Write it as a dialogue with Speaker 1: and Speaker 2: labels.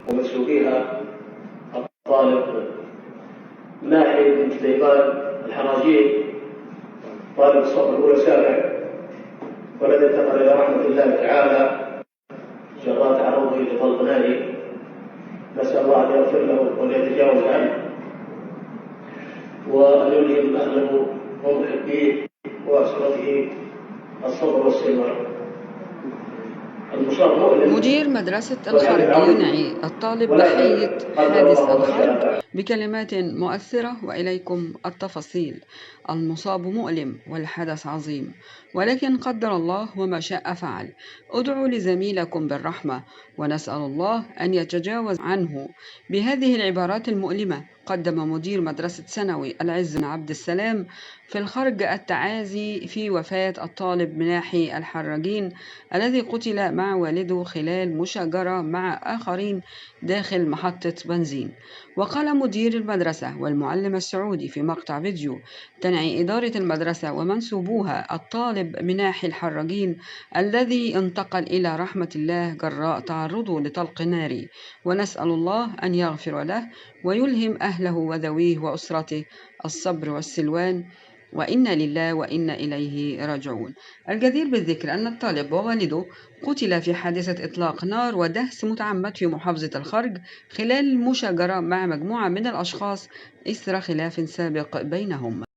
Speaker 1: ومسؤوليها الطالب ناحي بن سليمان الحراجي طالب الصف الأولى سابع، والذي انتقل إلى رحمة الله تعالى جراء تعرضه لطلق ناري. نسأل الله أن يغفر له وأن يتجاوز عنه وأن يلهم أهله ومحبيه وأسرته الصبر والسلوان.
Speaker 2: مدير مدرسة الخرج ينعي الطالب ضحية حادث الخرج بكلمات مؤثرة، وإليكم التفاصيل. المصاب مؤلم والحدث عظيم، ولكن قدر الله وما شاء فعل. ادعوا لزميلكم بالرحمة ونسأل الله أن يتجاوز عنه. بهذه العبارات المؤلمة قدم مدير مدرسة ثانوي العز بن عبد السلام في الخرج التعازي في وفاة الطالب مناحي الحراجين الذي قتل مع والده خلال مشاجرة مع آخرين داخل محطة بنزين. وقال مدير المدرسة والمعلم السعودي في مقطع فيديو: تنعي إدارة المدرسة ومنسوبوها الطالب مناحي الحراجين الذي انتقل إلى رحمة الله جراء تعرضه لطلق ناري، ونسأل الله أن يغفر له ويلهم أهله وذويه وأسرته الصبر والسلوان، وإنا لله وإنا إليه راجعون. الجدير بالذكر أن الطالب ووالده قتل في حادثة إطلاق نار ودهس متعمد في محافظة الخرج خلال مشاجرة مع مجموعة من الأشخاص إثر خلاف سابق بينهم.